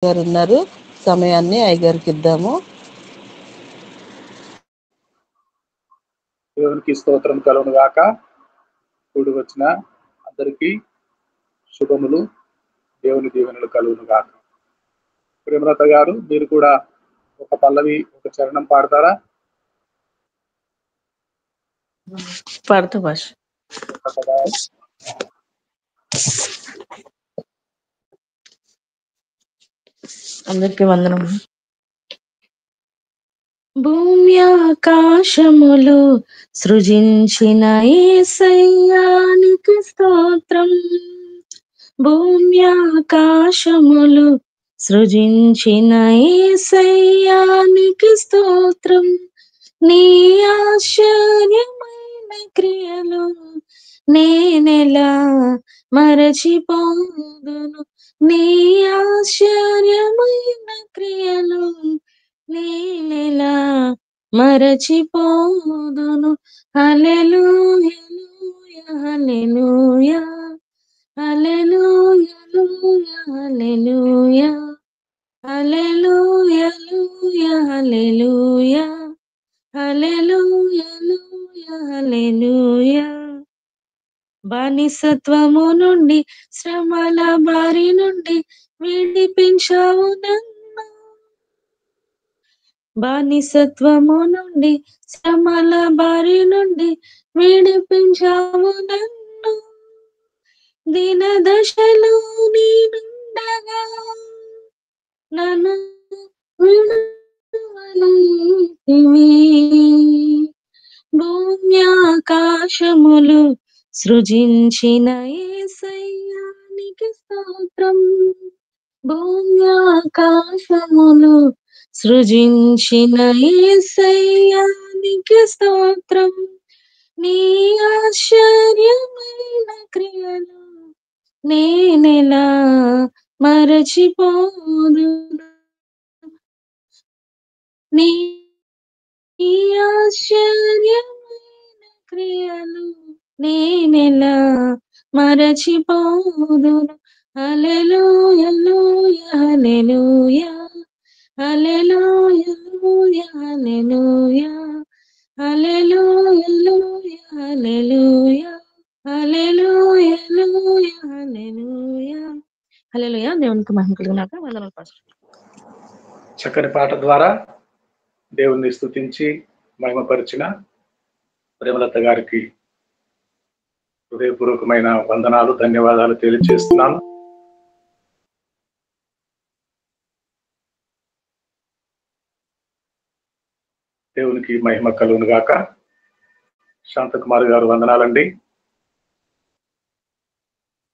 గారు ఉన్నారు. సమయాన్ని అయ్యగారికి ఇద్దాము. దేవునికి స్తోత్రం కలుగును గాక. కూడి వచ్చిన అందరికీ శుభములు, దేవుని దీవెనలు కలుగును గాక. ప్రేమలత గారు, మీరు కూడా ఒక పల్లవి, ఒక చరణం పాడతారా? పాడుతూ భాష. అందరికీ వందనం. భూమి ఆకాశములు సృజించిన యేసయ్యానికి స్తోత్రం. భూమి ఆకాశములు సృజించిన యేసయ్యానికి స్తోత్రం. నీ ఆశ్చర్యమైన క్రియలు నేనెలా మరచిపోదును. నీ ఆశ్చర్యమైన క్రియలు నేనెలా మరచిపోదును. హల్లెలూయా హల్లెలూయా హల్లెలూయా హల్లెలూయా హల్లెలూయా హల్లెలూయా హల్లెలూయా హల్లెలూయా. బానిసత్వము నుండి, శ్రమల బారి నుండి విడిపించావు నన్ను. బానిసత్వము నుండి, శ్రమల బారి నుండి విడిపించావు నన్ను. దీన దశలో నేనుండగా నన్ను విడువలేతివి. భూమి ఆకాశములు సృజించిన యేసయ్యానికి స్తోత్రం. భూమి ఆకాశములు సృజించిన యేసయ్యానికి స్తోత్రం. నీ ఆశ్చర్యమైన క్రియలు నేనెలా మరచిపోదును. నీ ఆశ్చర్యమైన క్రియలు నేనెలా మరచిపోదును. హల్లెలూయా హల్లెలూయా హల్లెలూయా హల్లెలూయా హల్లెలూయా హల్లెలూయా హల్లెలూయా హల్లెలూయా హల్లెలూయా. దేవునికి మహిమ కలుగునాక. వందనాలు పాస్టర్. చక్కని పాట ద్వారా దేవుణ్ణి స్తుతించి మహిమపరిచిన ప్రేమలత గారికి హృదయపూర్వకమైన వందనాలు, ధన్యవాదాలు తెలియజేస్తున్నాను. దేవునికి మహిమ కలుగును గాక. శాంతకుమార్ గారు వందనాలండి.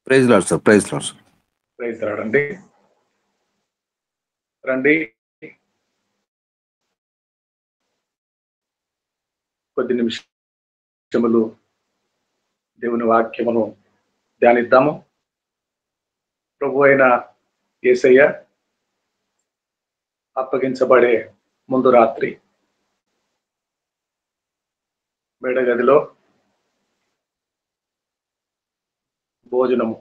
Praise Lord sir. Praise Lord sir. Praise రాడండి. రండి, కొద్ది నిమిషములు దేవుని వాక్యమును ధ్యానిద్దాము. ప్రభు అయిన యేసయ్య అప్పగించబడే ముందు రాత్రి మేడగదిలో భోజనము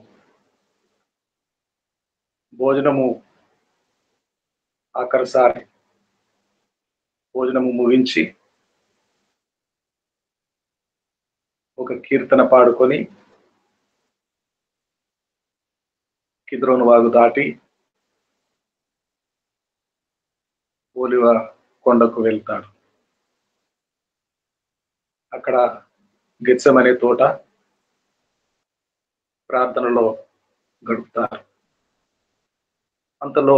ఆఖరిసారి భోజనము ముగించి ఒక కీర్తన పాడుకొని కిద్రోను వాగు దాటి ఓలివ కొండకు వెళ్తాడు. అక్కడ గెత్సెమనే తోట ప్రార్థనలో గడుపుతారు. అంతలో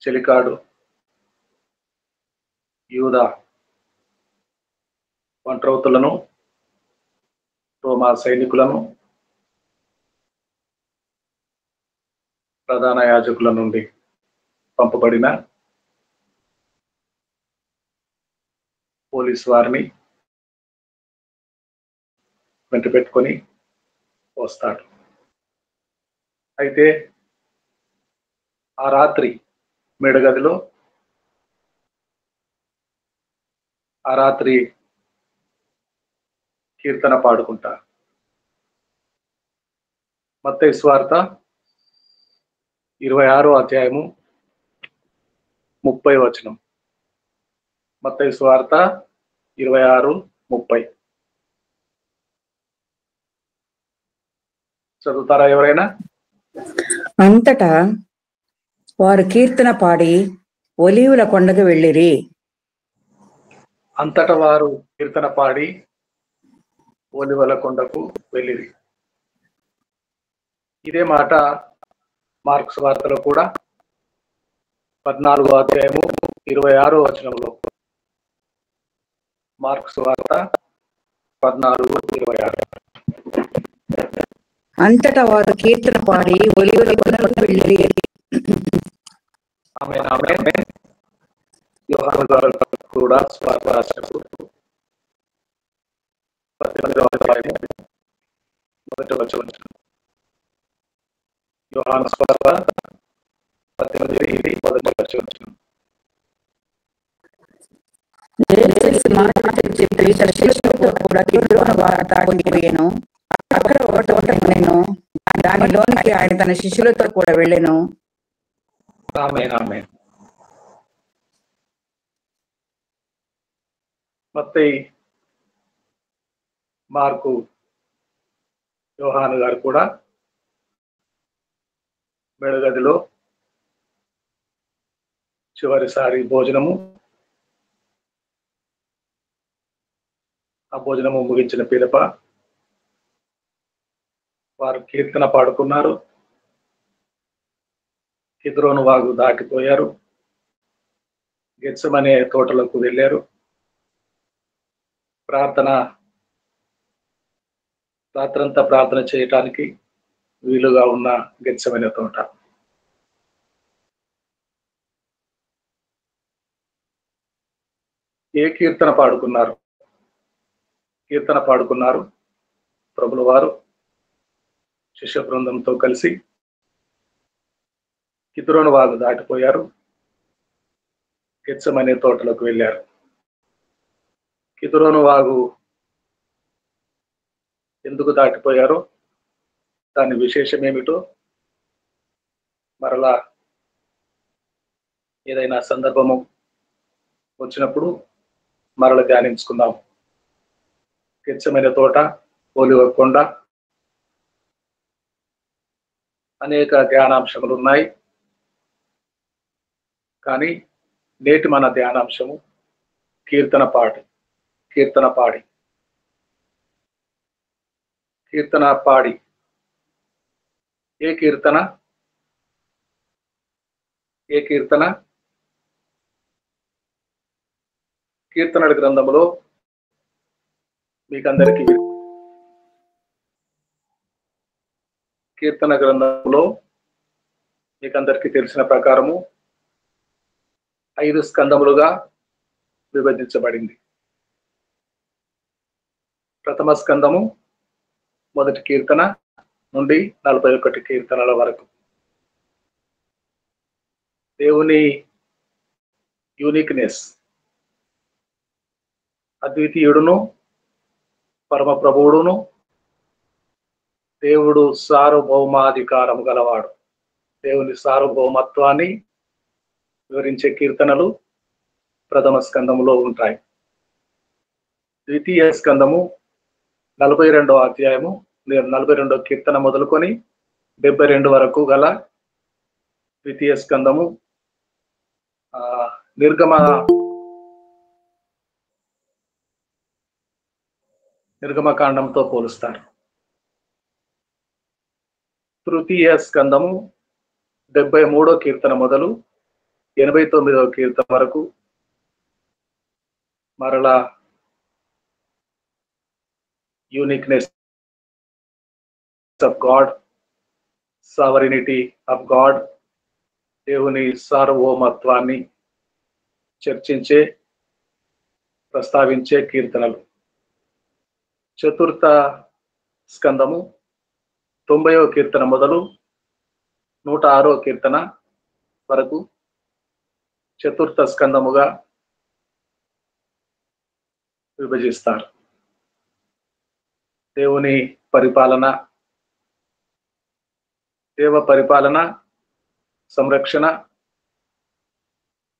చెలికాడు యూదా ఒంట్రౌతులను, రోమా సైనికులను, ప్రధాన యాజకుల నుండి పంపబడిన పోలీసు వారిని వెంట పెట్టుకొని వస్తాడు. అయితే ఆ రాత్రి మేడగదిలో ఆ రాత్రి కీర్తన పాడుకుంటా. మత్తయి సువార్త 26వ అధ్యాయము 30వ వచనం. మత్తయి సువార్త 26:30. చదువుతారా ఎవరైనా? అంతటా వారు కీర్తన పాడి ఒలీవుల కొండకు వెళ్ళిరి. అంతటా వారు కీర్తన పాడి ఒలీవల కొండకు వెళ్ళిరి. ఇదే మాట మార్కు సువార్తలో కూడా 14వ అధ్యాయము 26వ వచనంలో. మార్కు సువార్త 14:26. అంతటా వారు కీర్తన పాడి ఒలీవుల కొండకు వెళ్ళిరి. ఆమేన్, ఆమేన్. యోహాను గారు కూడా సువార్త రాసినప్పుడు 18వ అధ్యాయము 1వ వచనం. యోహాను సువార్త 18:1వ వచనం. యేసు మాటలు చెప్పి తన శిష్యులతో కూడా కిద్రోను వాగు దాటి పోయెను. అక్కడ ఒక తోట ఉండెను. దానిలోనికి ఆయన తన శిష్యులతో కూడా వెళ్ళెను. ఆమేన్, ఆమేన్. మత్తయి, మార్కు, యోహాను గారు కూడా మెడగదిలో చివరిసారి భోజనము, ఆ భోజనము ముగించిన పిదప వారు కీర్తన పాడుకున్నారు. కిద్రోను వాగు దాటిపోయారు. గెత్సెమనే తోటలకు వెళ్ళారు. రాత్రంతా ప్రార్థన చేయటానికి వీలుగా ఉన్న గెత్సెమనే తోట. ఏ కీర్తన పాడుకున్నారు? కీర్తన పాడుకున్నారు ప్రభుల వారు శిష్య బృందంతో కలిసి కిద్రోను వాగు దాటిపోయారు. గెత్సెమనే తోటలకు వెళ్ళారు. కిద్రోను వాగు ఎందుకు దాటిపోయారో, దాని విశేషం ఏమిటో మరలా ఏదైనా సందర్భము వచ్చినప్పుడు మరల ధ్యానించుకుందాం. గెత్సెమనే తోట, ఒలీవ కొండ, అనేక ధ్యానాంశములు ఉన్నాయి. కానీ నేటి మన ధ్యానాంశము కీర్తన పాడి. కీర్తన పాడి. కీర్తన పాడి. ఏ కీర్తన? ఏ కీర్తన? కీర్తనల గ్రంథములో మీకందరికీ కీర్తన గ్రంథంలో మీకందరికీ తెలిసిన ప్రకారము 5 స్కందములుగా విభజించబడింది. ప్రథమ స్కందము మొదటి కీర్తన నుండి 41 కీర్తనల వరకు దేవుని యూనిక్నెస్, అద్వితీయుడును పరమ ప్రభువుడును దేవుడు సార్వభౌమాధికారము గలవాడు. దేవుని సార్వభౌమత్వాన్ని వివరించే కీర్తనలు ప్రథమ స్కందములో ఉంటాయి. ద్వితీయ స్కందము 42వ అధ్యాయము 42వ కీర్తన మొదలుకొని 72 వరకు గల ద్వితీయ స్కందము నిర్గమకాండంతో పోలుస్తారు. తృతీయ స్కందము 73వ కీర్తన మొదలు 89వ కీర్తన వరకు మరలా uniqueness of God, sovereignty of God, దేవుని సార్వభౌమత్వాన్ని చర్చించే, ప్రస్తావించే కీర్తనలు. చతుర్థ స్కందము 90వ కీర్తన మొదలు 106వ కీర్తన వరకు చతుర్థ స్కందముగా విభజిస్తారు. దేవుని పరిపాలన, దేవ పరిపాలన, సంరక్షణ,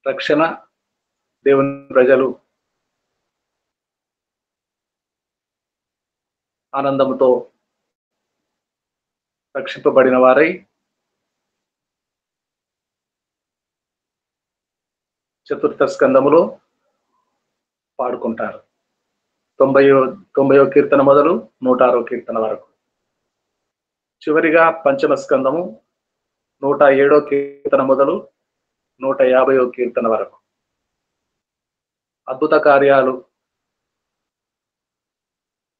రక్షణ, దేవుని ప్రజలు ఆనందంతో రక్షింపబడిన వారై చతుర్థ స్కందములో పాడుకుంటారు. 90వ కీర్తన మొదలు 106వ కీర్తన వరకు. చివరిగా పంచమ స్కందము 107వ కీర్తన మొదలు 150వ కీర్తన వరకు. అద్భుత కార్యాలు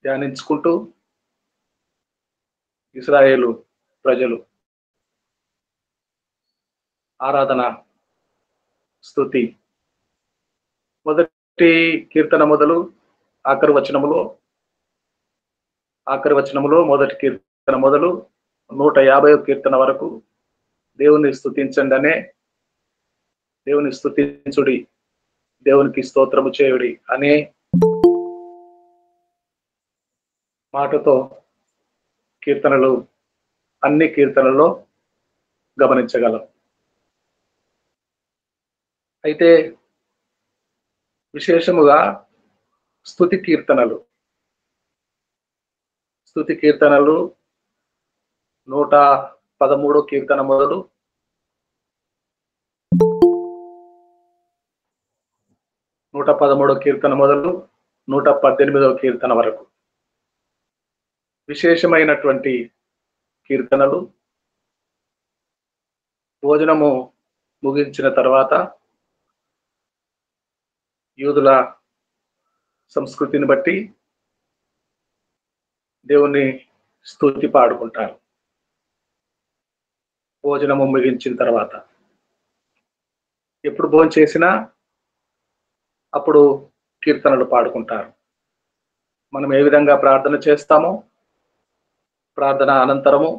ధ్యానించుకుంటూ ఇశ్రాయేలు ప్రజలు ఆరాధన, స్తుతి, మొదటి కీర్తన మొదలు ఆఖరి వచనములో మొదటి కీర్తన మొదలు 150వ కీర్తన వరకు దేవుని స్తుతించండి అనే, దేవుని స్తుతించుడి, దేవునికి స్తోత్రము చేయుడి అనే మాటతో కీర్తనలు అన్ని కీర్తనల్లో గమనించగలం. అయితే విశేషముగా స్తుతి కీర్తనలు 113వ కీర్తన మొదలు 118వ కీర్తన మొదలు 118వ కీర్తన వరకు విశేషమైనటువంటి కీర్తనలు. భోజనము ముగించిన తర్వాత యూదుల సంస్కృతిని బట్టి దేవుని స్తుతి పాడుకుంటారు. భోజనము ముగించిన తర్వాత ఎప్పుడు భోజనం చేసినా అప్పుడు కీర్తనలు పాడుకుంటారు. మనం ఏ విధంగా ప్రార్థన చేస్తామో ప్రార్థన అనంతరము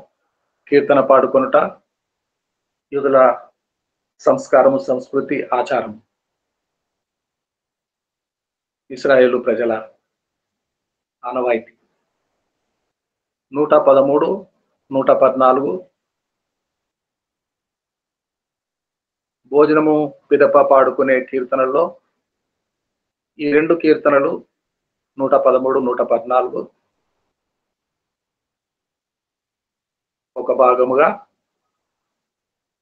కీర్తన పాడుకొనుట యూదుల సంస్కారము, సంస్కృతి, ఆచారం. ఇశ్రాయేలు ప్రజల ఆనవాయితీ. 113, 114 భోజనము పిదప పాడుకునే కీర్తనల్లో ఈ 2 కీర్తనలు 113, 114 ఒక భాగముగా,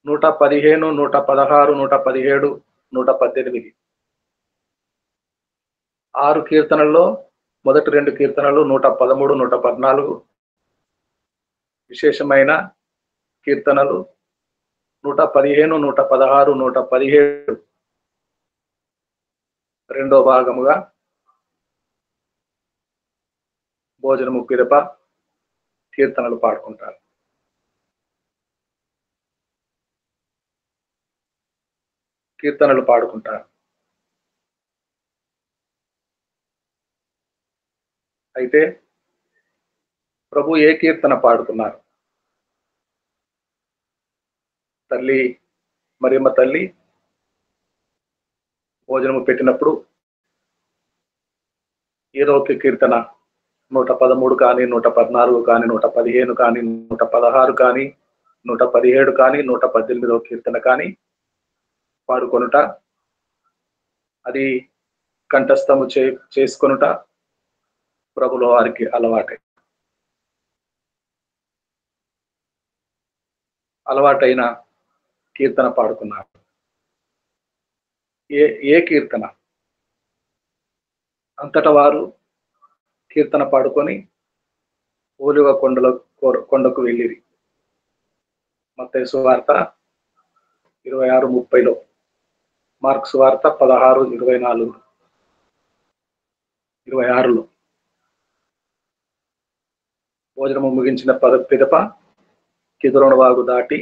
115, 116, 117, 118 6 కీర్తనల్లో మొదటి 2 కీర్తనలు 113, 114 విశేషమైన కీర్తనలు. 115, 116, 117 రెండో భాగముగా భోజనము పిదప కీర్తనలు పాడుకుంటారు. కీర్తనలు పాడుకుంటారు. అయితే ప్రభు ఏ కీర్తన పాడుకున్నారు? తల్లి మరియమ్మ తల్లి భోజనము పెట్టినప్పుడు ఏదో ఒక కీర్తన 113 కానీ, 114 కానీ, 115 కానీ, 116 కానీ, 117 కానీ, 118వ కీర్తన కానీ పాడుకొనుట, అది కంఠస్థము చేసుకొనుట ప్రభులో వారికి అలవాటైన కీర్తన పాడుకున్నారు. ఏ కీర్తన అంతటా వారు కీర్తన పాడుకొని ఓలివ కొండకు వెళ్ళిరి. మత్తయి సువార్త 26:30, మార్కు సువార్త 16:24, 26లో భోజనము ముగించిన పిదప కిద్రోను వాగు దాటి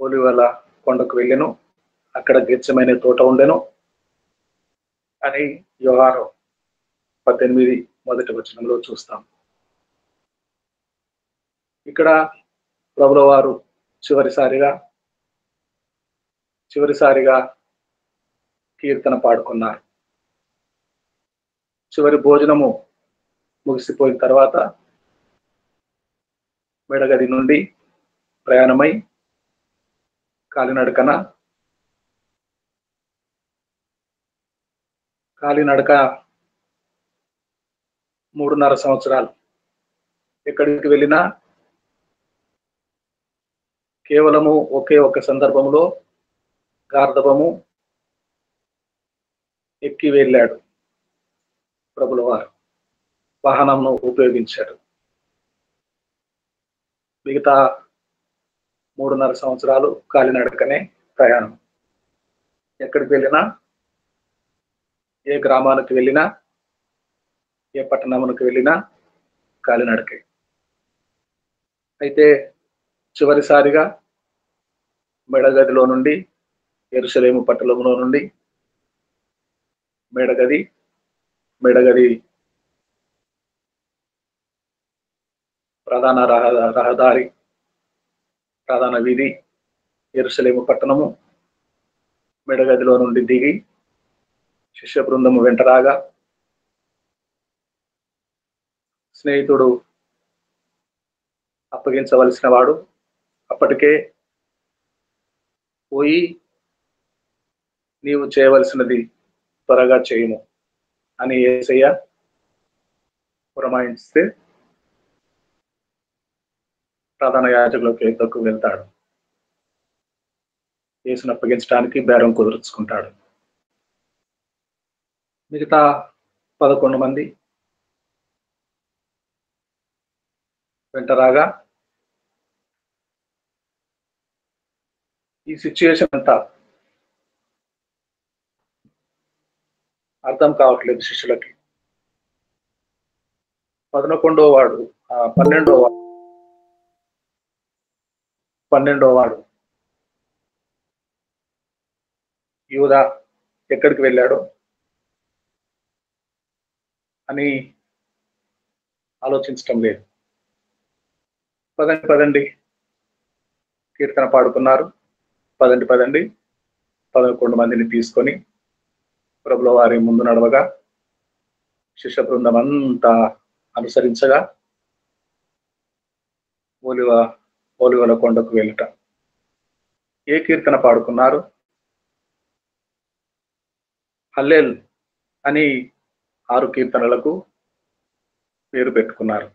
ఓలివల కొండకు వెళ్ళెను. అక్కడ గెత్సెమనే తోట ఉండెను అని యోహాను 18 మొదటి వచనంలో చూస్తాం. ఇక్కడ ప్రభుల వారు చివరిసారిగా కీర్తన పాడుకున్నారు. చివరి భోజనము ముగిసిపోయిన తర్వాత మెడగది నుండి ప్రయాణమై కాలినడక 3.5 సంవత్సరాలు ఎక్కడికి వెళ్ళినా కేవలము ఒకే ఒక సందర్భంలో గార్ధబము ఎక్కి వెళ్ళాడు. ప్రభుల వారు వాహనంను ఉపయోగించాడు. మిగతా 3.5 సంవత్సరాలు కాలినడకనే ప్రయాణం. ఎక్కడికి వెళ్ళినా, ఏ గ్రామానికి వెళ్ళినా, ఏ పట్టణమునికి వెళ్ళినా కాలినడకే. అయితే చివరిసారిగా మెడగదిలో నుండి, యెరూషలేము పట్టణంలో నుండి మెడగది ప్రధాన రహదారి, ప్రధాన వీధి, యెరూషలేము పట్టణము. మెడగదిలో నుండి దిగి శిష్య బృందము వెంటరాగా స్నేహితుడు అప్పగించవలసిన వాడు అప్పటికే పోయి నీవు చేయవలసినది త్వరగా చేయము అని యేసయ్య పురమాయిస్తే ప్రధాన యాజకులకు యుద్ధకు వెళ్తాడు. యేసును అప్పగించడానికి బేరం కుదుర్చుకుంటాడు. మిగతా 11 మంది వెంటరాగా ఈ సిచ్యుయేషన్ అంతా అర్థం కావట్లేదు శిష్యులకి. 11వ వాడు 12వ వాడు యూదా ఎక్కడికి వెళ్ళాడో అని ఆలోచించటం లేదు. పదండి కీర్తన పాడుకున్నారు. పదండి 11 మందిని తీసుకొని ప్రభుల వారి ముందు నడవగా శిష్య బృందం అంతా అనుసరించగా ఓలివల కొండకు వెళ్ళట. ఏ కీర్తన పాడుకున్నారు? హల్లెల్ అని 6 కీర్తనలకు పేరు పెట్టుకున్నారు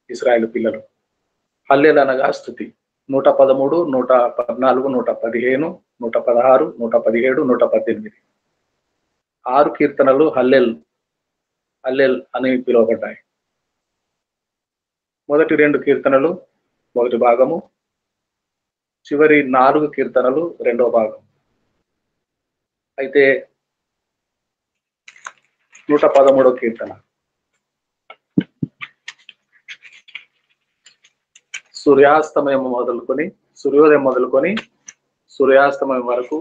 ఇశ్రాయేలు పిల్లలు. హల్లెల్ అనగా స్తుతి. 113, 114, 115, 116, 117, 118 6 కీర్తనలు హల్లెల్ అని పిలువబడ్డాయి. మొదటి 2 కీర్తనలు మొదటి భాగము, చివరి 4 కీర్తనలు రెండవ భాగం. అయితే 113వ కీర్తన సూర్యోదయం మొదలుకొని సూర్యాస్తమయం వరకు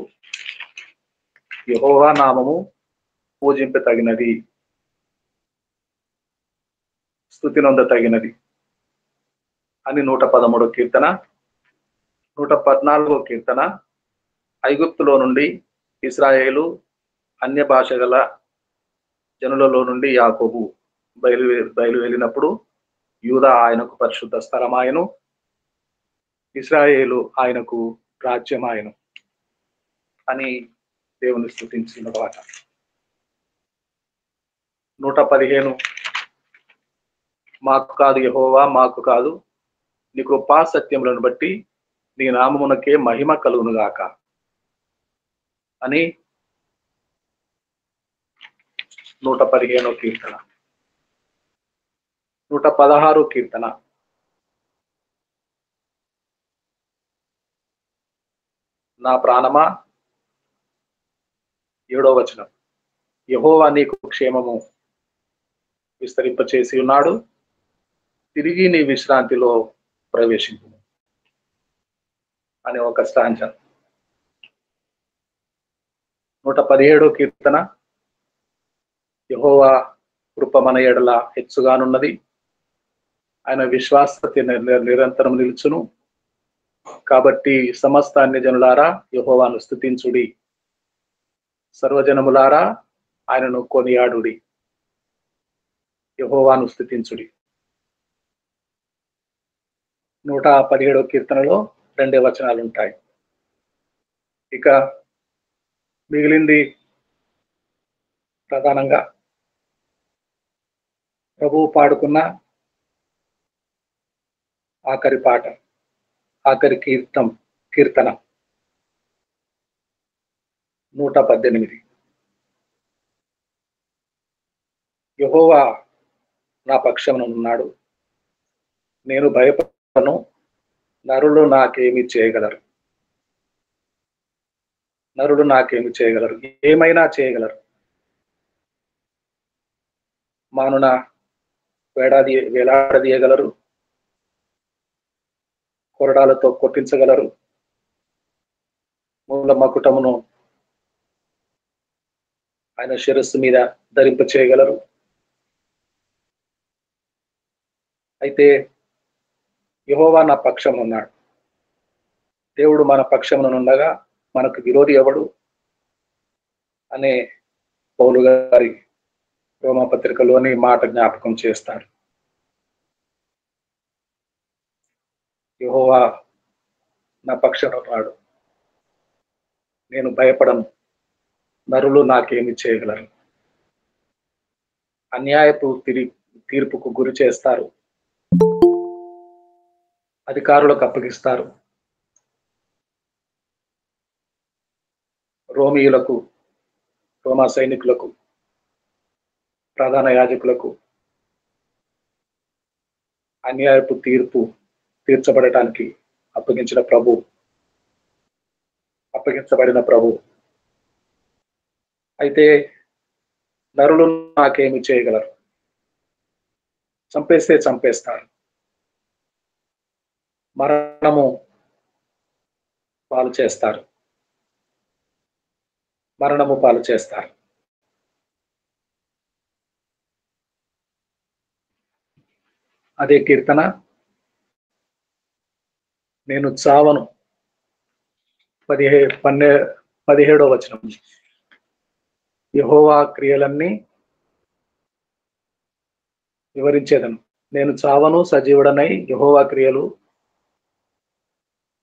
యెహోవా నామము పూజింపతగినది, స్తుతి నొందతగినది అని 113వ కీర్తన. 114వ కీర్తన ఐగుప్తులో నుండి ఇశ్రాయేలు అన్య భాష గల జనులలో నుండి యాకోబు బయలు వెళ్ళినప్పుడు యూదా ఆయనకు పరిశుద్ధ స్థలమాయను, ఇశ్రాయేలు ఆయనకు రాజ్యమాయను అని దేవుని స్తుతించిన పాట. 115 మాకు కాదు యెహోవా, మాకు కాదు, నీ కృపా సత్యములను బట్టి నీ నామమునకే మహిమ కలుగును గాక అని 115వ కీర్తన. 116వ కీర్తన నా ప్రాణమా, 7వ వచనం, యెహోవా నీకు క్షేమము విస్తరింపచేసి ఉన్నాడు, తిరిగి నీ విశ్రాంతిలో ప్రవేశింపు అని ఒక స్టాంజ. 117వ కీర్తన యెహోవా కృప మన ఎడల హెచ్చుగానున్నది, ఆయన విశ్వాసత నిరంతరం నిలుచును, కాబట్టి సమస్త అన్యజనులారా యెహోవాను స్తుతించుడి, సర్వజనములారా ఆయనను కొనియాడుడి. యెహోవాను స్తుతించుడి. 117వ కీర్తనలో 2 వచనాలు ఉంటాయి. ఇక మిగిలింది ప్రధానంగా ప్రభువు పాడుకున్న ఆఖరి పాట, ఆఖరి కీర్తన 118. యెహోవా నా పక్షమున ఉన్నాడు, నేను భయపడను, నరులు నాకేమి చేయగలరు? నరులు నాకేమి చేయగలరు? ఏమైనా చేయగలరు. మానున వేలాడదీయగలరు, కొరడాలతో కొట్టించగలరు, మూల మకుటమును ఆయన శిరస్సు మీద ధరింప చేయగలరు. అయితే యెహోవా నా పక్షం ఉన్నాడు. దేవుడు మన పక్షమున ఉండగా మనకు విరోధి ఎవడు అనే పౌలు గారి రోమాపత్రికలోని మాట జ్ఞాపకం చేస్తాడు. యెహోవా నా పక్షమున ఉన్నాడు, నేను భయపడను, నరులు నాకేమి చేయగలరు? అన్యాయపు తీర్పుకు గురి చేస్తారు, అధికారులకు అప్పగిస్తారు, రోమా సైనికులకు, ప్రధాన యాజకులకు అన్యాయపు తీర్పు తీర్చబడటానికి అప్పగించబడిన ప్రభు. అయితే నరులు నాకేమి చేయగలరు? చంపేస్తే చంపేస్తారు, మరణము పాలు చేస్తారు. అదే కీర్తన, నేను చావను, 17వ వచనం. యెహోవా క్రియలన్నీ వివరించేదను. నేను చావను, సజీవుడనై యెహోవా క్రియలు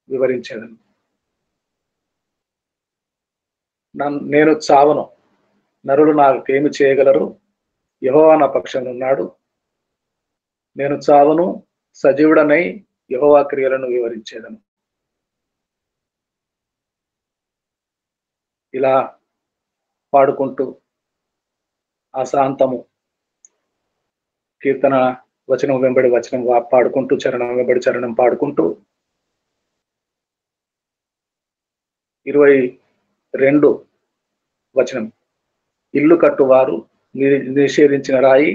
వివరించేదను. నేను చావను, నరులు నాకేమి చేయగలరు? యెహోవా నా పక్షంలో ఉన్నాడు, నేను చావను, సజీవుడనై యెహోవా క్రియలను వివరించేదను. ఇలా పాడుకుంటూ ఆ శాంతము కీర్తన వచనం వెంబడి వచనం పాడుకుంటూ, చరణం వెంబడి చరణం పాడుకుంటూ 22 వచనం. ఇల్లు కట్టువారు నిషేధించిన రాయి,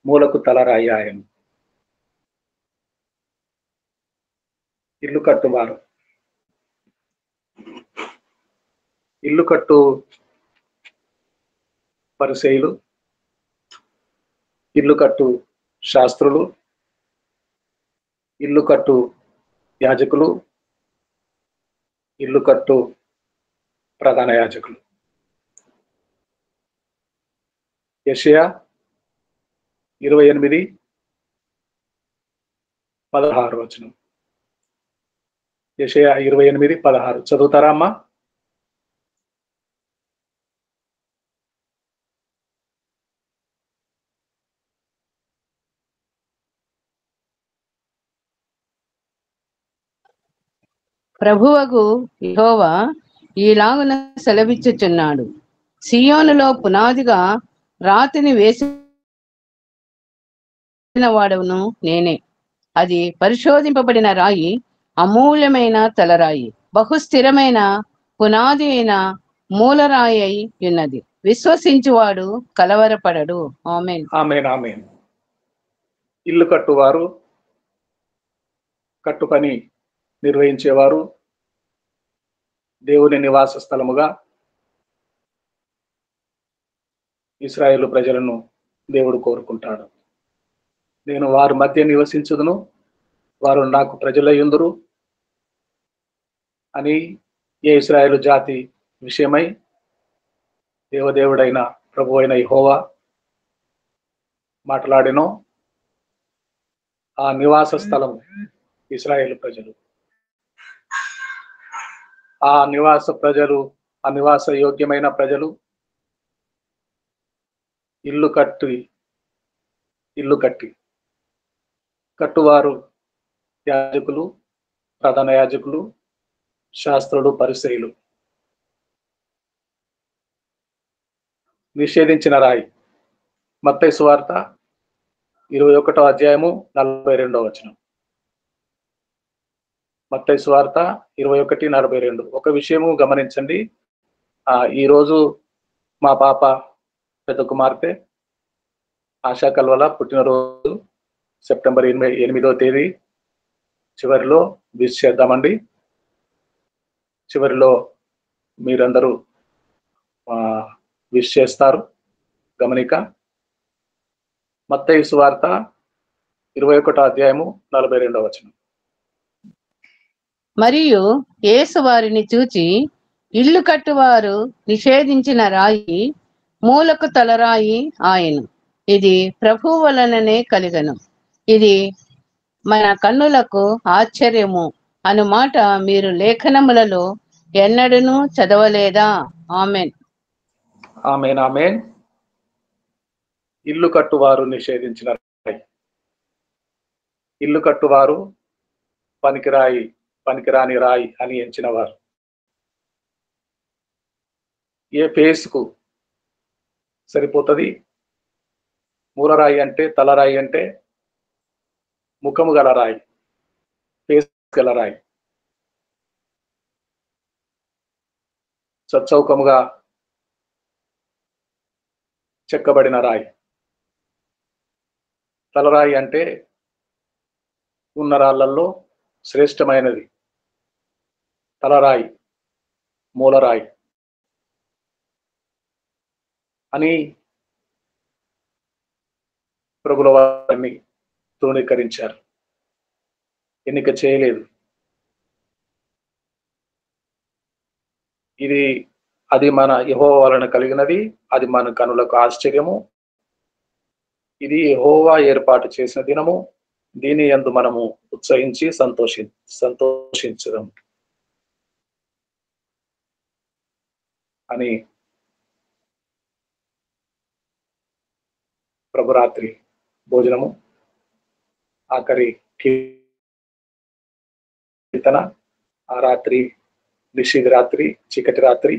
మూలకు తలరాయి ఆయను. ఇల్లు కట్టువారు, ఇల్లు కట్టు పరిసయ్యులు, ఇల్లు కట్టు శాస్త్రులు, ఇల్లు కట్టు యాజకులు, ఇల్లు కట్టు ప్రధాన యాజకులు. యెషయా 28:16 వచనం. యెషయా 28:16 చదువుతారా అమ్మా? ప్రభువగు యెహోవా ఈలాగున సెలవిచ్చుచున్నాడు, సియోనులో పునాదిగా రాతిని వేసిన వాడవును నేనే. అది పరిశోధింపబడిన రాయి, అమూల్యమైన తలరాయి, బహుస్థిరమైన పునాది అయిన మూలరాయి అయి ఉన్నది. విశ్వసించువాడు కలవరపడడు. ఆమేన్. ఆమేన్, ఆమేన్. ఇల్లు కట్టువారు, కట్టు పని నిర్వహించేవారు, దేవుని నివాస స్థలముగా ఇశ్రాయేలు ప్రజలను దేవుడు కోరుకుంటాడు. నేను వారి మధ్య నివసించుదును, వారు నాకు ప్రజలయ్యుందురు అని ఏ ఇశ్రాయేలు జాతి విషయమై దేవదేవుడైన ప్రభు అయిన యెహోవా మాట్లాడినో ఆ నివాస స్థలం ఇశ్రాయేలు ప్రజలు. ఆ నివాస ప్రజలు, ఆ నివాస యోగ్యమైన ప్రజలు ఇల్లు కట్టి కట్టువారు యాజకులు, ప్రధాన యాజకులు, శాస్త్రులు, పరిసయ్యులు. నిషేధించిన రాయి మత్తయి సువార్త 21వ అధ్యాయము 42వ వచనం. మత్తయి సువార్త 21:42. ఒక విషయము గమనించండి. ఈరోజు మా పాప పెద్ద కుమార్తె ఆశా కల్వల పుట్టినరోజు సెప్టెంబర్ 8వ తేదీ. చివరిలో విష్ చేద్దామండి. చివరిలో మీరందరూ విష్ చేస్తారు. గమనిక మత్తయి సువార్త 21వ అధ్యాయము 42వ వచనం. మరియు యేసు వారిని చూచి, ఇల్లు కట్టువారు నిషేధించిన రాయి మూలకు తలరాయి ఆయను. ఇది ప్రభువు వలననే కలిగను. ఇది మన కన్నులకు ఆశ్చర్యము అను మాట మీరు లేఖనములలో ఎన్నడూనూ చదవలేదా? ఆమెన్. Amen, amen. ఇల్లు కట్టువారు నిషేధించిన రాయి. ఇల్లు కట్టువారు పనికిరాని రాయి అని ఎంచినవారు. ఏ ఫేస్కు సరిపోతుంది? మూలరాయి అంటే, తలరాయి అంటే ముఖము గల రాయి, ఫేస్ గల రాయి. సచ్చౌకముగా చెక్కబడిన రాయి. తలరాయి అంటే ఉన్న రాళ్లలో శ్రేష్టమైనది తలరాయి, మూలరాయి అని ప్రభుల వారిని తృణీకరించారు. ఎన్నిక చేయలేదు. అది మన యెహోవా వలన కలిగినది. అది మన కనులకు ఆశ్చర్యము. ఇది యెహోవా ఏర్పాటు చేసిన దినము. దీని యందు మనము ఉత్సహించి సంతోషించడం అని ప్రభురాత్రి భోజనము, ఆఖరి కీర్తన, ఆ రాత్రి నిషిద్ధ రాత్రి, చీకటి రాత్రి,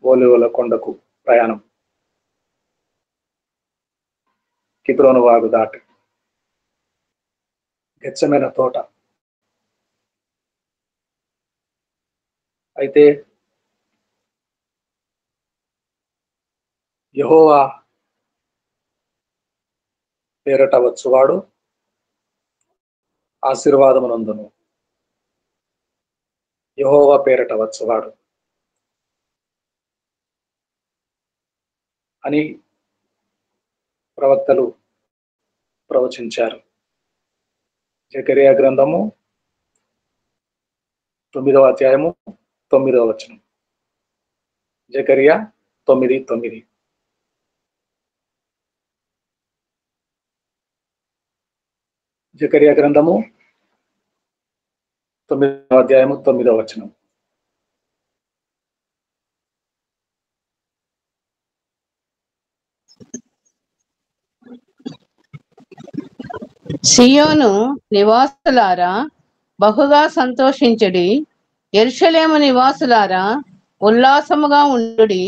ఓలివల కొండకు ప్రయాణం, కిద్రోను వాగు దాటి, గెత్సెమనే తోట. అయితే యెహోవా పేరట వచ్చువాడు ఆశీర్వాదమునందును. యెహోవా పేరట వచ్చువాడు అని ప్రవక్తలు ప్రవచించారు. జకరియా గ్రంథము 9వ అధ్యాయము 9వ వచనం. జకరియా 9:9. జకరియా గ్రంథము 9వ అధ్యాయము 9వ వచనం. సియోను నివాసులారా బహుగా సంతోషించుడి, యెరూషలేము నివాసులారా ఉల్లాసముగా ఉండుడి.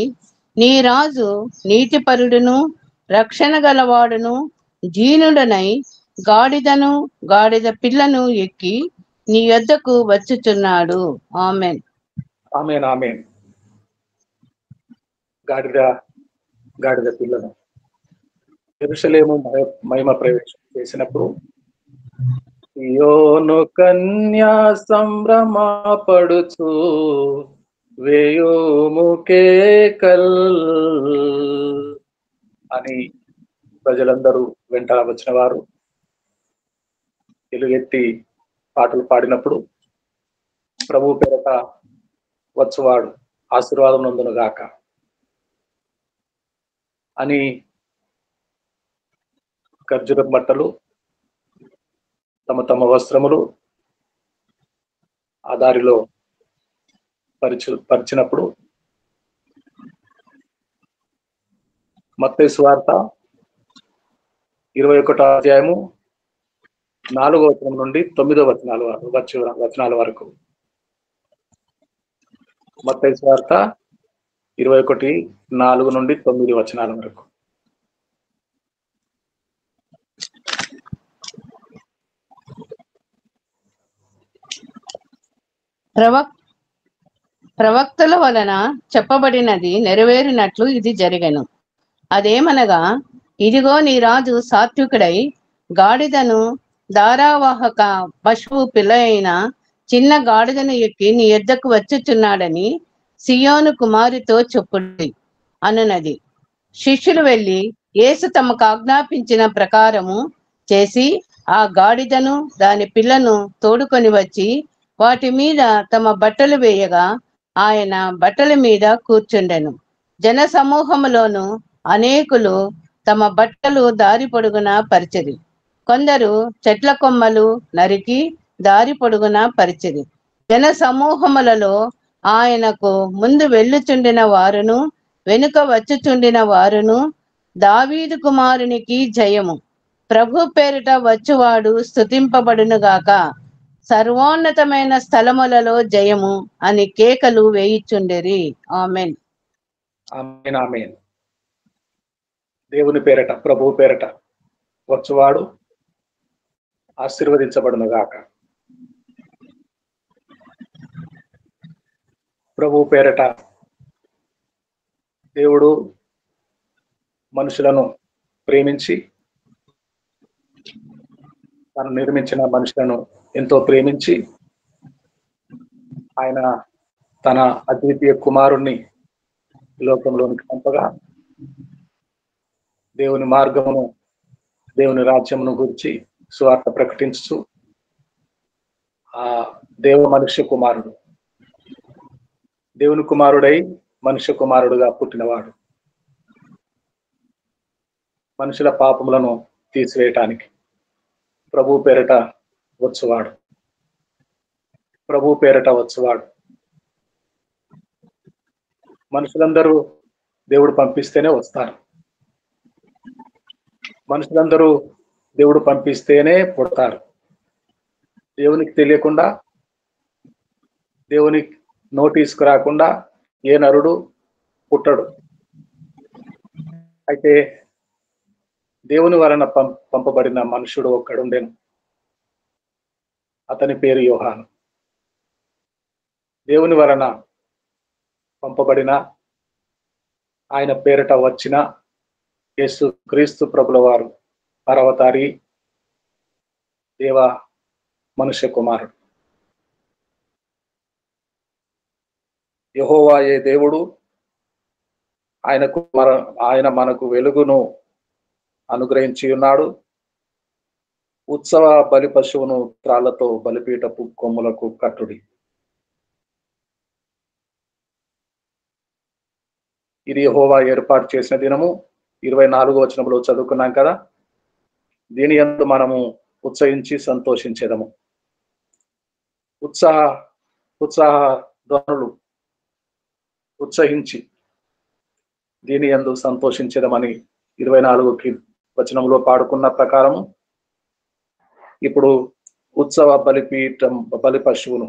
నీ రాజు నీతిపరుడును రక్షణ గలవాడును జీనుడనై గాడిదను గాడిద పిల్లను ఎక్కి నీ యొద్దకు వచ్చుచున్నాడు. ఆమెన్. Amen, amen. గాడిద పిల్లను యెరూషలేము మహిమ ప్రవేశం చేసినప్పుడు సియోను కన్యా సంభ్రమపడుచు వేయోము కేకల్ అని ప్రజలందరూ వెంట వచ్చిన వారు ఎలుగెత్తి పాటలు పాడినప్పుడు ప్రభు పేరట వచ్చువాడు ఆశీర్వాదం నందును గాక అని ఖర్జూర బట్టలు, తమ వస్త్రములు ఆ దారిలో పరిచినప్పుడు మత్తయి సువార్త 21వ అధ్యాయము 4వ వచనం నుండి 9వ వచనాల వరకు. మత్తయి సువార్త 21:4 నుండి 9 వచనాల వరకు. ప్రవక్తల వలన చెప్పబడినది నెరవేరినట్లు ఇది జరిగెను. అదేమనగా, ఇదిగో నీ రాజు సాత్వికుడై గాడిదను ధారావాహక పశువు పిల్ల అయిన చిన్న గాడిదను ఎక్కి నీ యొద్దకు వచ్చుచున్నాడని సియోను కుమారితో చెప్పుడి అనునది. శిష్యులు వెళ్ళి యేసు తమకు ఆజ్ఞాపించిన ప్రకారము చేసి ఆ గాడిదను దాని పిల్లను తోడుకొని వచ్చి వాటి మీద తమ బట్టలు వేయగా ఆయన బట్టల మీద కూర్చుండెను. జన సమూహములోను అనేకులు తమ బట్టలు దారి పొడుగున పరిచిరి. కొందరు చెట్ల కొమ్మలు నరికి దారి పొడుగున పరిచిరి. జన సమూహములలో ఆయనకు ముందు వెళ్ళుచుండిన వారును వెనుక వచ్చుచుండిన వారును, దావీదు కుమారునికి జయము, ప్రభు పేరిట వచ్చువాడు స్తుతింపబడునుగాక, సర్వోన్నతమైన స్థలములలో జయము అని కేకలు వేయిచుండిరి. ఆమెన్. ఆమేన్. ఆమేన్. దేవుని పేరట, ప్రభు పేరట వచ్చువాడు ఆశీర్వదించబడునుగాక. ప్రభు పేరట దేవుడు మనుషులను ప్రేమించి, తను నిర్మించిన మనుషులను ఎంతో ప్రేమించి, ఆయన తన అద్వితీయ కుమారుణ్ణి లోకంలోనికి పంపగా దేవుని మార్గమును, దేవుని రాజ్యమును గురించి సువార్త ప్రకటించు ఆ మనుష్య కుమారుడు, దేవుని కుమారుడై మనుష్య కుమారుడుగా పుట్టినవాడు, మనుషుల పాపములను తీసివేయటానికి ప్రభు పేరట వచ్చువాడు. ప్రభు పేరట వచ్చువాడు. మనుషులందరూ దేవుడు పంపిస్తేనే వస్తారు. మనుషులందరూ దేవుడు పంపిస్తేనే పుడతారు. దేవునికి తెలియకుండా, దేవుని నోటీసుకు రాకుండా ఏ నరుడు పుట్టడు. అయితే దేవుని వలన పంపబడిన మనుషుడు ఒక్కడుండెను. అతని పేరు యోహాను. దేవుని వలన పంపబడిన, ఆయన పేరిట వచ్చిన యేసు క్రీస్తు ప్రభుల వారు పరవతారి దేవ మనుష్య కుమారుడు. యెహోవాయే దేవుడు, ఆయన మనకు వెలుగును అనుగ్రహించి ఉన్నాడు. ఉత్సవ బలి పశువును త్రాళ్లతో బలిపీఠపు కొమ్ములకు కట్టుడి. ఇది యెహోవా ఏర్పాటు చేసిన దినము. 24వ వచనంలో చదువుకున్నాం కదా. దీని యందు మనము ఉత్సహించి సంతోషించేదము. ఉత్సాహ ధ్వనులు ఉత్సహించి దీని యందు సంతోషించేదమని 24వ వచనంలో పాడుకున్న ప్రకారము ఇప్పుడు ఉత్సవ బలి పశువును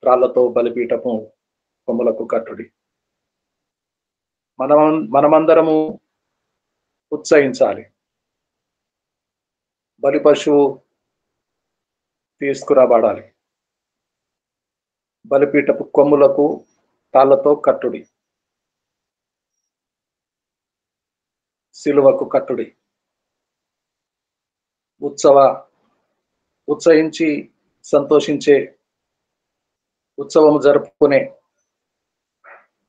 త్రాళ్లతో బలిపీఠము కొమ్ములకు కట్టుడి. మనమందరము ఉత్సహించాలి. బలి పశువు తీసుకురాబడాలి. బలిపీఠపు కొమ్ములకు తాళ్లతో కట్టుడి, సిలువకు కట్టుడి. ఉత్సహించి సంతోషించే, ఉత్సవము జరుపుకునే,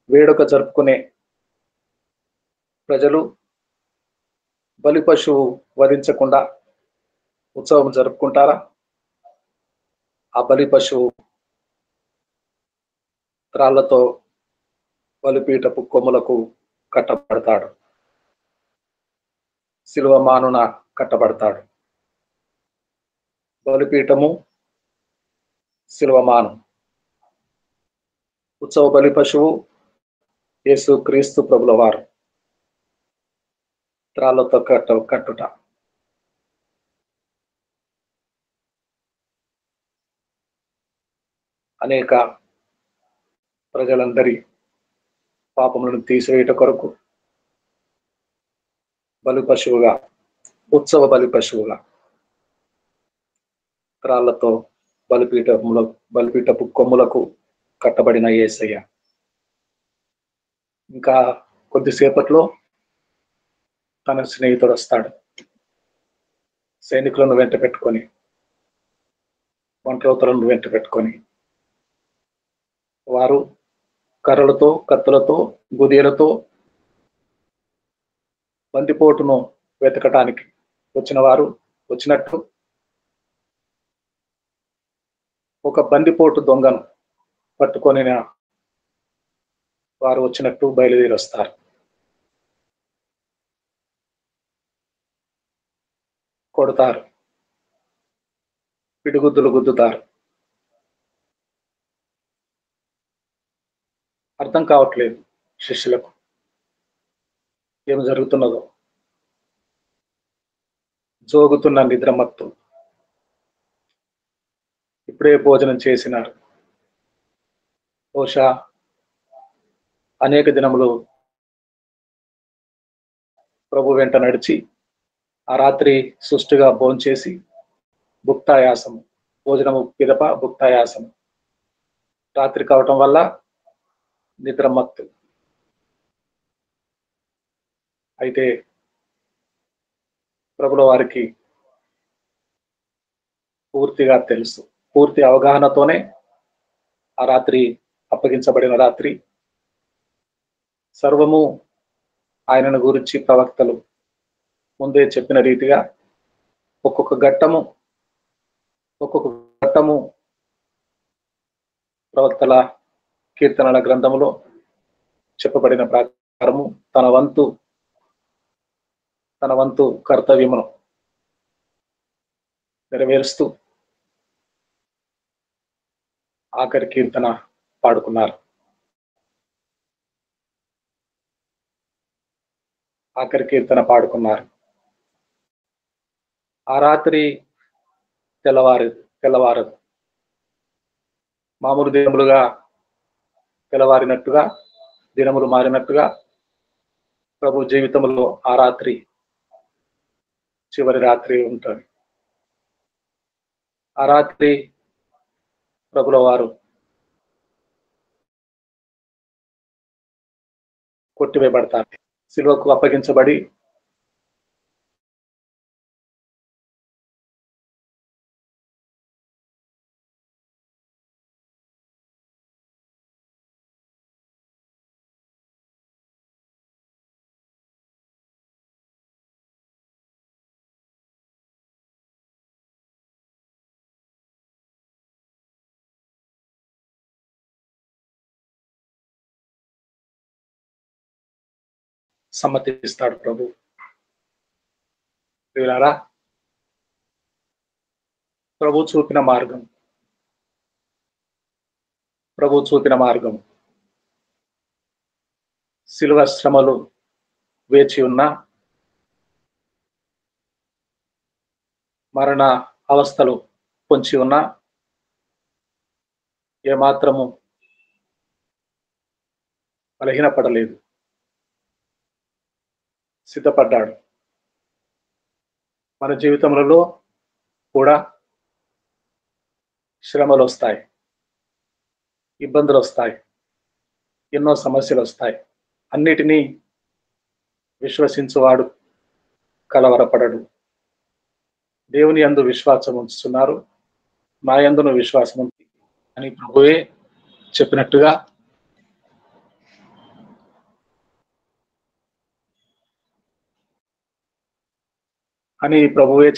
వేడుక జరుపుకునే ప్రజలు బలి పశువు వధించకుండా ఉత్సవం జరుపుకుంటారా? ఆ బలి పశువు త్రాళ్లతో బలిపీఠపు కొమ్ములకు కట్టబడతాడు, సిలువ మానున కట్టబడతాడు. బలిపీఠము, సిలువ మాను ఉత్సవ బలి పశువు యేసు క్రీస్తు ప్రభుల వారు త్రాళ్లతో కట్టుట. అనేక ప్రజలందరి పాపములను తీసివేయట కొరకు బలి పశువుగా, ఉత్సవ బలి పశువుగా త్రాళ్లతో బలిపీఠపు కొమ్ములకు కట్టబడిన యేసయ్య ఇంకా కొద్దిసేపట్లో తన స్నేహితుడు వస్తాడు. సైనికులను వెంట పెట్టుకొని, ఒంట్రోతులను వెంట పెట్టుకొని, వారు కర్రలతో, కత్తులతో, గుదియలతో బందిపోటును వెతకటానికి వచ్చిన వారు వచ్చినట్టు ఒక బందిపోటు దొంగను పట్టుకొని వారు వచ్చినట్టు బయలుదేరి వస్తారు. కొడతారు, పిడిగుద్దులు గుద్దుతారు. అర్థం కావట్లేదు శిష్యులకు ఏం జరుగుతున్నదో. జోగుతున్న నిద్రమత్తు. ఇప్పుడే భోజనం చేసినారు. బహుశా అనేక దినములు ప్రభు వెంట నడిచి ఆ రాత్రి సుష్టిగా భోంచేసి భుక్తాయాసము, భోజనము పిదప భుక్తాయాసము, రాత్రి కావటం వల్ల నిద్రమత్తు. అయితే ప్రభుల వారికి పూర్తిగా తెలుసు, పూర్తి అవగాహనతోనే ఆ రాత్రి అప్పగించబడిన రాత్రి సర్వము ఆయనను గురించి ప్రవక్తలు ముందే చెప్పిన రీతిగా ఒక్కొక్క ఘట్టము ప్రవక్తల కీర్తనల గ్రంథములో చెప్పబడిన ప్రకారము తన వంతు కర్తవ్యమును నెరవేరుస్తూ ఆఖరి కీర్తన పాడుకున్నారు. ఆ రాత్రి తెల్లవారదు. మామూలు దినములుగా తెల్లవారినట్టుగా, దినములు మారినట్టుగా ప్రభు జీవితంలో ఆ రాత్రి చివరి రాత్రి ఉంటుంది. ఆ రాత్రి ప్రభుల వారు కొట్టివేయబడతారు. శిలువకు అప్పగించబడి సమ్మతిస్తాడు ప్రభు. వీళ్ళారా, ప్రభు చూపిన మార్గం శిలువ శ్రమలు వేచి ఉన్న, మరణ అవస్థలు పొంచి ఉన్న, ఏమాత్రము బలహీనపడలేదు, సిద్ధపడ్డాడు. మన జీవితములలో కూడా శ్రమలు వస్తాయి, ఇబ్బందులు వస్తాయి, ఎన్నో సమస్యలు వస్తాయి. అన్నిటినీ విశ్వసించువాడు కలవరపడడు. దేవుని యందు విశ్వాసం ఉంచుతున్నారు, నా యందును విశ్వాసం ఉంది అని ప్రభువే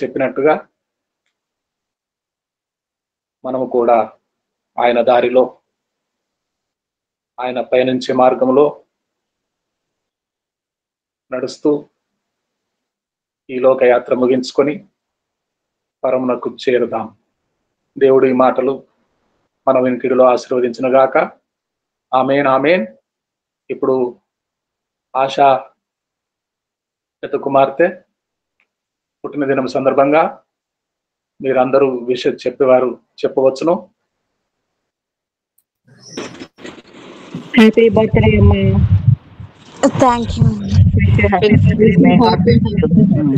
చెప్పినట్టుగా మనము కూడా ఆయన దారిలో, ఆయన పయనించే మార్గంలో నడుస్తూ ఈ లోకయాత్ర ముగించుకొని పరమునకు చేరుదాం. దేవుడు ఈ మాటలు మన వినికిడిలో ఆశీర్వదించునుగాక. ఆమేన్ ఆమేన్. ఇప్పుడు ఆశా పెద్ద కుమార్తె పుట్టినదినం సందర్భంగా మీరందరూ విషయం చెప్పేవారు చెప్పవచ్చును. హ్యాపీ బర్త్డే అమ్మా. Thank you.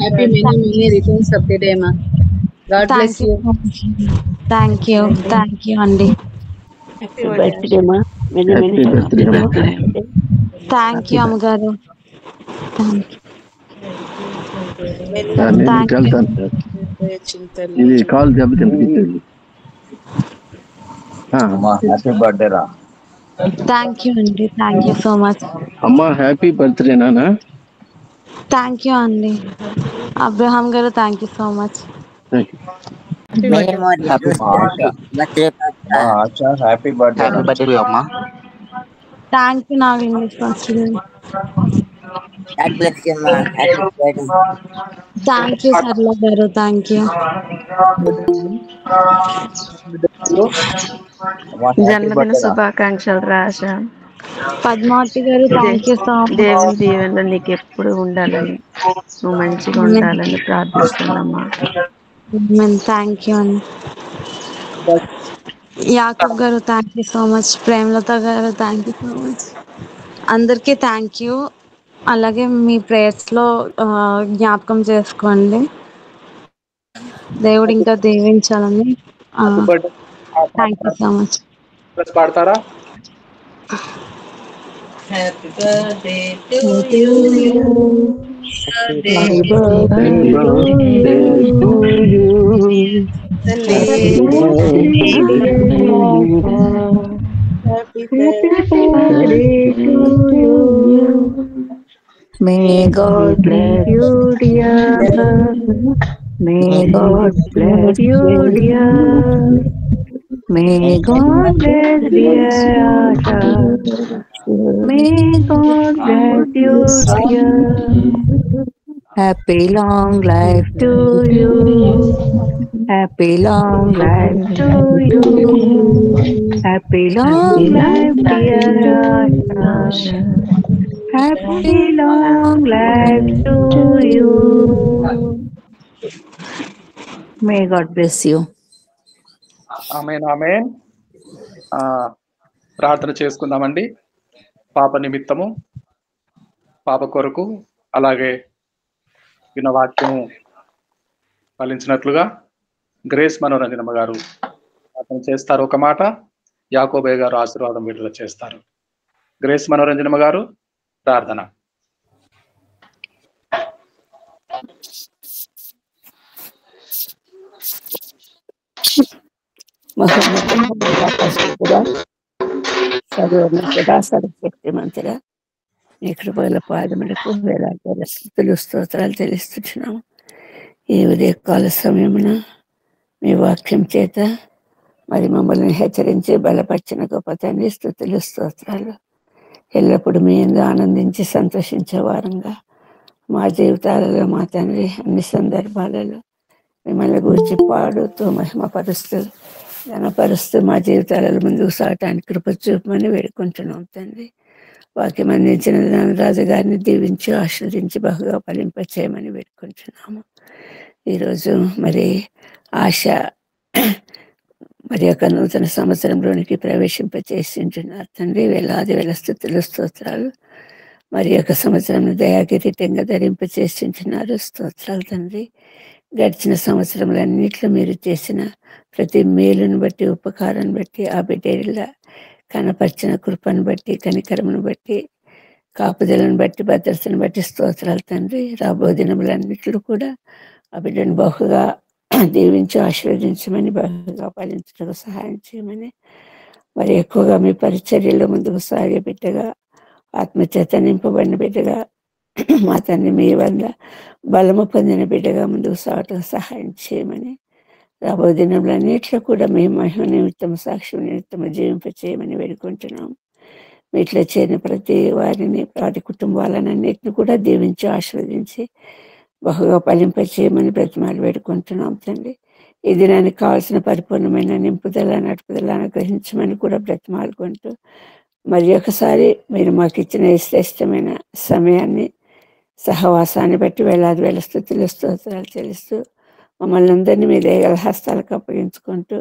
Happy many returns of the day అమ్మా. God bless you. Thank you అండి. బర్త్డే అమ్మా. మెనీ మెనీ థ్యాంక్ యూ అమ్మగారు. ఇది కాల్ దెబ్బతింటుంది. హ్యాపీ బర్త్డే రా. థ్యాంక్ యూ అండి. Thank you so much. అమ్మా హ్యాపీ బర్త్డే నాన్న. థ్యాంక్ యూ అండి. అబ్రహాం గారు thank you so much. Happy birthday అమ్మా. థ్యాంక్ యూ నా English first. Thank you Sarla గారు. Thank you. జన్మదిన శుభాకాంక్షలు రాజ. పద్మావతి గారు థ్యాంక్ యూ సో మచ్. దేవుని దీవెనలు నీకు ఎప్పుడు ఉండాలని, నువ్వు మంచిగా ఉండాలని ప్రార్థిస్తున్నామ్మా. థ్యాంక్ యూ అండి. యాకబ్ గారు thank you so much. Premalatha గారు థ్యాంక్ యూ సో మచ్. అందరికీ థ్యాంక్ యూ. అలాగే మీ ప్రేయర్స్లో జ్ఞాపకం చేసుకోండి. దేవుడు ఇంకా దీవించాలని. Thank you so much. పాడతారా? Happy birthday to you. May God bless you, dear. May God bless you, dear. May God bless dear Asha. May God bless you, dear. Happy long life to you. Happy long life to you. Happy long life, dear Asha. Happy long life to you. May God bless you. ఆమేన్ ఆమేన్. ప్రార్థన చేసుకుందామండి. పాప నిమిత్తము, పాప కొరకు, అలాగే విన్న వాక్యము ఫలించినట్లుగా grace మనోరంజనమ్మ గారు ప్రార్థన చేస్తారు. ఒక మాట యాకోబయ్య గారు ఆశీర్వాదం విడుదల చేస్తారు. గ్రేస్ మనోరంజనమ్మ గారు ప్రార్థన. సర్వశక్తి మంత్రిగా నీ కృపగల పాదములకు వేలాది స్తుతులు స్తోత్రాలు చెల్లిస్తున్నాము. ఈ ఉదయకాల సమయమున మీ వాక్యం చేత మరి మమ్మల్ని హెచ్చరించి బలపరిచిన గొప్ప తండ్రి స్తుతులు స్తోత్రాలు. ఎల్లప్పుడూ మీ యందు ఆనందించి సంతోషించే వారంగా మా జీవితాలలో మా తండ్రి అన్ని సందర్భాలలో మిమ్మల్ని గురించి పాడుతూ మహిమపరుస్తూ ఘనపరుస్తూ మా జీవితాలలో ముందుకు సాగటానికి కృప చూపమని వేడుకుంటున్నాం తండ్రి. వాక్యం అందించిన రాజు గారిని దీవించి ఆశీర్వదించి బహుగా ఫలింపచేయమని వేడుకుంటున్నాము. ఈరోజు మరి ఆశ మరి యొక్క నూతన సంవత్సరంలోనికి ప్రవేశింపచేసింటున్నారు తండ్రి. వేలాది వేల స్తుతులు స్తోత్రాలు. మరి యొక్క సంవత్సరం దయాకిరీటంగా ధరింపచేసింటున్నారు. స్తోత్రాలు తండ్రి. గడిచిన సంవత్సరములన్నింటిలో మీరు చేసిన ప్రతి మేలును బట్టి, ఉపకారాన్ని బట్టి, ఆ బిడ్డల కనపరిచిన కృపను బట్టి, కనికరమును బట్టి, కాపుదలను బట్టి, భద్రతను బట్టి స్తోత్రాలు తండ్రి. రాబో దినములన్నింటిలో కూడా ఆ బిడ్డను బహుగా దీవించి ఆశీర్వదించమని, బహుగా పాలించడానికి సహాయం చేయమని, మరి ఎక్కువగా మీ పరిచర్యలో ముందుకు సాగే బిడ్డగా, ఆత్మచేత నింపబడిన బిడ్డగా, మా తండ్రి మీ వల్ల బలము పొందిన బిడ్డగా ముందుకు సాగటం సహాయం చేయమని, రాబో దినములన్నింటిలో కూడా మేము మహిమ నిమిత్తము, సాక్ష్యం నిమిత్తము జీవింపచేయమని వేడుకుంటున్నాం. వీటిలో చేరిన ప్రతి వారిని, వారి కుటుంబాలన్నింటినీ కూడా దీవించి ఆశీర్వదించి బహుగా ఫలింపచేయమని బ్రతిమాలు వేడుకుంటున్నాం తండ్రి. ఈ దినానికి కావాల్సిన పరిపూర్ణమైన నింపుదల, నడుపుదల అనుగ్రహించమని కూడా బ్రతిమాలుకుంటూ మరి ఒకసారి మీరు మాకు ఇచ్చిన ఈ శ్రేష్టమైన సమయాన్ని, సహవాసాన్ని బట్టి వేలాది వేల స్తుతులు స్తోత్రాలు చెల్లిస్తూ మమ్మల్ని అందరినీ మీ దయగల హస్తాలకు అప్పగించుకుంటూ,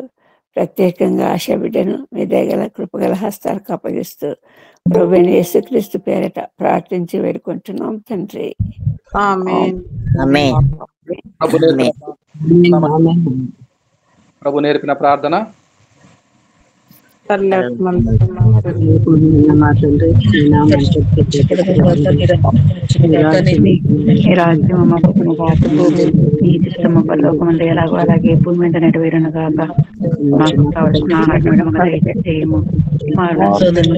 ప్రత్యేకంగా ఆశా బిడ్డను మీ దయగల కృపగల హస్తాలకు అప్పగిస్తూ ప్రభువైన యేసుక్రీస్తు పేరట ప్రార్థించి వేడుకుంటున్నాం తండ్రి. ప్రభు నేర్పిన ప్రార్థన. అలాగే భూమి మీద నెరవేరును గాక. మాకు కావాల్సిన ఆహారం చేయము,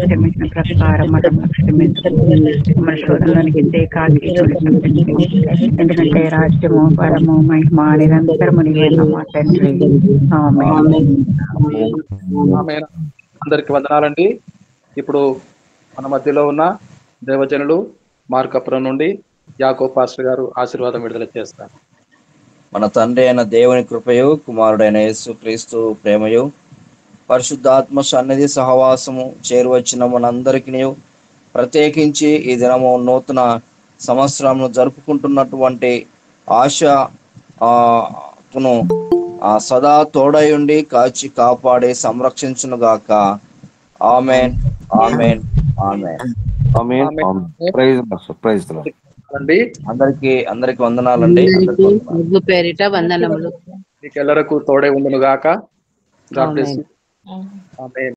క్షమించిన ప్రకారం మనం మన శోధనలోనికి కాకి ఎందుకంటే రాజ్యము బలము మహిమ నిరంతరము నీవేనమ్మా తండ్రి. అందరికి వందనాలండి. ఇప్పుడు మన మధ్యలో ఉన్న దేవజనులు మార్కపురం నుండి యాకోబ్ పాస్టర్ గారు ఆశీర్వాదం విడుదల చేస్తారు. మన తండ్రి అయిన దేవుని కృపయు, కుమారుడైన యేసు క్రీస్తు ప్రేమయు, పరిశుద్ధాత్మ సన్నిధి సహవాసము చేరువచ్చిన మనందరికీ, ప్రత్యేకించి ఈ దినము నూతన సంవత్సరంను జరుపుకుంటున్నటువంటి ఆశను సదా తోడయుండి కాచి కాపాడి సంరక్షించును గాక. ఆమేన్, ఆమేన్, ఆమేన్. అందరికి వందనాలండి. పేరిట వందనములు. మీకెల్లరకు తోడై ఉండును గాక. God bless you. ఆమేన్.